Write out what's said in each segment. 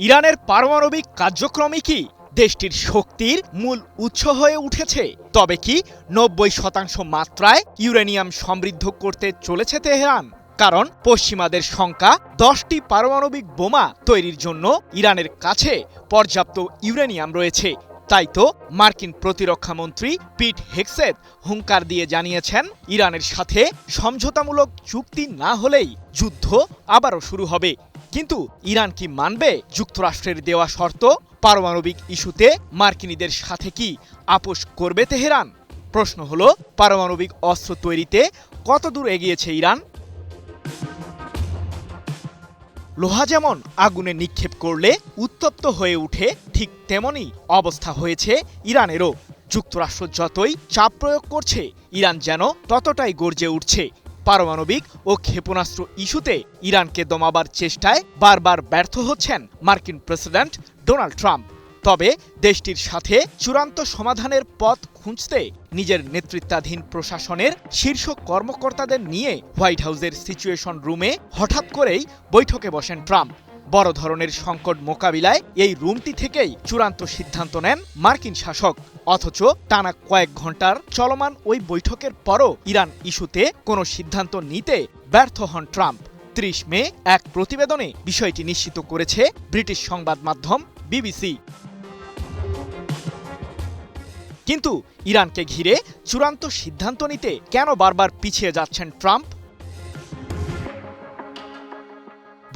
ইরানের পারমাণবিক কার্যক্রমই কি দেশটির শক্তির মূল উৎস হয়ে উঠেছে? তবে কি ৯০% মাত্রায় ইউরেনিয়াম সমৃদ্ধ করতে চলেছে তেহরান? কারণ পশ্চিমাদের শঙ্কা 10টি পারমাণবিক বোমা তৈরির জন্য ইরানের কাছে পর্যাপ্ত ইউরেনিয়াম রয়েছে। তাই তো মার্কিন প্রতিরক্ষামন্ত্রী পিট হেগসেথ হুঙ্কার দিয়ে জানিয়েছেন, ইরানের সাথে সমঝোতামূলক চুক্তি না হলেই যুদ্ধ আবারও শুরু হবে। কিন্তু ইরান কি মানবে যুক্তরাষ্ট্রের দেওয়া শর্ত? পারমাণবিক ইস্যুতে মার্কিনীদের সাথে কি আপোষ করবে তেহরান? প্রশ্ন হলো, পারমাণবিক অস্ত্র তৈরিতে কতদূর এগিয়েছে ইরান? লোহা যেমন আগুনে নিক্ষেপ করলে উত্তপ্ত হয়ে উঠে, ঠিক তেমনই অবস্থা হয়েছে ইরানেরও। যুক্তরাষ্ট্র যতই চাপ প্রয়োগ করছে, ইরান যেন ততটাই গর্জে উঠছে। পারমাণবিক ও ক্ষেপণাস্ত্র ইস্যুতে ইরানকে দমাবার চেষ্টায় বারবার ব্যর্থ হচ্ছেন মার্কিন প্রেসিডেন্ট ডোনাল্ড ট্রাম্প। তবে দেশটির সাথে চূড়ান্ত সমাধানের পথ খুঁজতে নিজের নেতৃত্বাধীন প্রশাসনের শীর্ষ কর্মকর্তাদের নিয়ে হোয়াইট হাউসের সিচুয়েশন রুমে হঠাৎ করেই বৈঠকে বসেন ট্রাম্প। বড় ধরনের সংকট মোকাবিলায় এই রুমটি থেকেই চূড়ান্ত সিদ্ধান্ত নেন মার্কিন শাসক। অথচ টানা কয়েক ঘন্টার চলমান ওই বৈঠকের পরও ইরান ইস্যুতে কোনো সিদ্ধান্ত নিতে ব্যর্থ হন ট্রাম্প। ৩০ মে এক প্রতিবেদনে বিষয়টি নিশ্চিত করেছে ব্রিটিশ সংবাদ মাধ্যম বিবিসি। কিন্তু ইরানকে ঘিরে চূড়ান্ত সিদ্ধান্ত নিতে কেন বারবার পিছিয়ে যাচ্ছেন ট্রাম্প?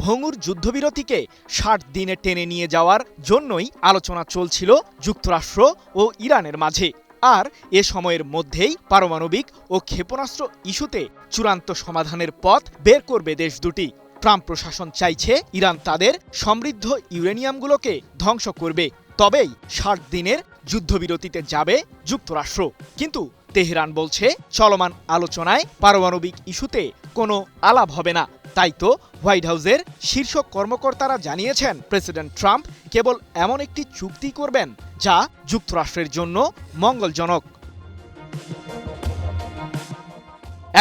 ভঙ্গুর যুদ্ধবিরতিকে ৬০ দিনে টেনে নিয়ে যাওয়ার জন্যই আলোচনা চলছিল যুক্তরাষ্ট্র ও ইরানের মাঝে। আর এ সময়ের মধ্যেই পারমাণবিক ও ক্ষেপণাস্ত্র ইস্যুতে চূড়ান্ত সমাধানের পথ বের করবে দেশ দুটি। ট্রাম্প প্রশাসন চাইছে ইরান তাদের সমৃদ্ধ ইউরেনিয়ামগুলোকে ধ্বংস করবে, তবেই ৬০ দিনের যুদ্ধবিরতিতে যাবে যুক্তরাষ্ট্র। কিন্তু তেহরান বলছে, চলমান আলোচনায় পারমাণবিক ইস্যুতে কোনো আলাপ হবে না। তাই তো হোয়াইট হাউসের শীর্ষ কর্মকর্তারা জানিয়েছেন, প্রেসিডেন্ট ট্রাম্প কেবল এমন একটি চুক্তি করবেন যা যুক্তরাষ্ট্রের জন্য মঙ্গলজনক।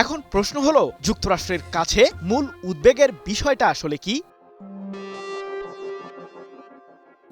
এখন প্রশ্ন হলো, যুক্তরাষ্ট্রের কাছে মূল উদ্বেগের বিষয়টা আসলে কি?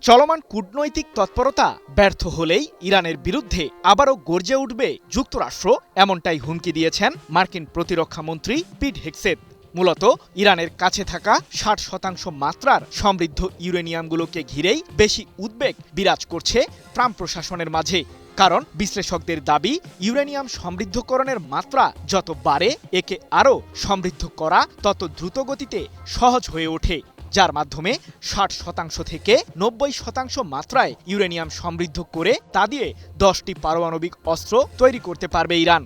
চলমান কূটনৈতিক তৎপরতা ব্যর্থ হলেই ইরানের বিরুদ্ধে আবারও গর্জে উঠবে যুক্তরাষ্ট্র, এমনটাই হুমকি দিয়েছেন মার্কিন প্রতিরক্ষামন্ত্রী পিট হেগসেথ। মূলত ইরানের কাছে থাকা ৬০% মাত্রার সমৃদ্ধ ইউরেনিয়ামগুলোকে ঘিরেই বেশি উদ্বেগ বিরাজ করছে ট্রাম্প প্রশাসনের মাঝে। কারণ বিশ্লেষকদের দাবি, ইউরেনিয়াম সমৃদ্ধকরণের মাত্রা যত বাড়ে, একে আরও সমৃদ্ধ করা তত দ্রুতগতিতে সহজ হয়ে ওঠে, যার মাধ্যমে ৬০% থেকে ৯০% মাত্রায় ইউরেনিয়াম সমৃদ্ধ করে তা দিয়ে 10টি পারমাণবিক অস্ত্র তৈরি করতে পারবে ইরান।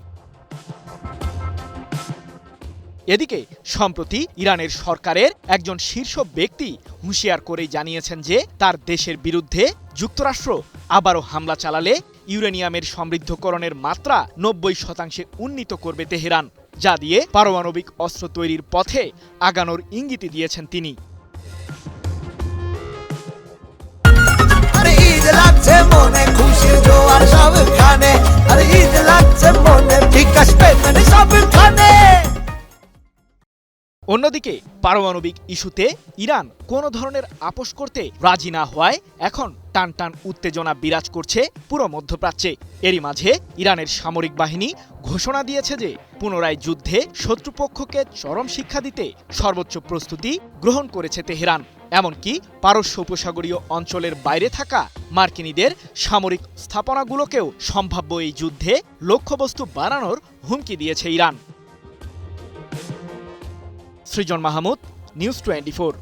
এদিকে সম্প্রতি ইরানের সরকারের একজন শীর্ষ ব্যক্তি হুঁশিয়ার করেই জানিয়েছেন যে তার দেশের বিরুদ্ধে যুক্তরাষ্ট্র আবারও হামলা চালালে ইউরেনিয়ামের সমৃদ্ধকরণের মাত্রা ৯০% উন্নীত করবে তেহরান, যা দিয়ে পারমাণবিক অস্ত্র তৈরির পথে আগানোর ইঙ্গিত দিয়েছেন তিনি। অন্যদিকে পারমাণবিক ইস্যুতে ইরান কোনো ধরনের আপোষ করতে রাজি না হওয়ায় এখন টানটান উত্তেজনা বিরাজ করছে পুরো মধ্যপ্রাচ্যে। এরই মাঝে ইরানের সামরিক বাহিনী ঘোষণা দিয়েছে যে পুনরায় যুদ্ধে শত্রুপক্ষকে চরম শিক্ষা দিতে সর্বোচ্চ প্রস্তুতি গ্রহণ করেছে তেহরান। এমনকি পারস্য উপসাগরীয় অঞ্চলের বাইরে থাকা মার্কিনীদের সামরিক স্থাপনাগুলোকেও সম্ভাব্য এই যুদ্ধে লক্ষ্যবস্তু বানানোর হুমকি দিয়েছে ইরান। সৃজন মাহমুদ, নিউজ 24।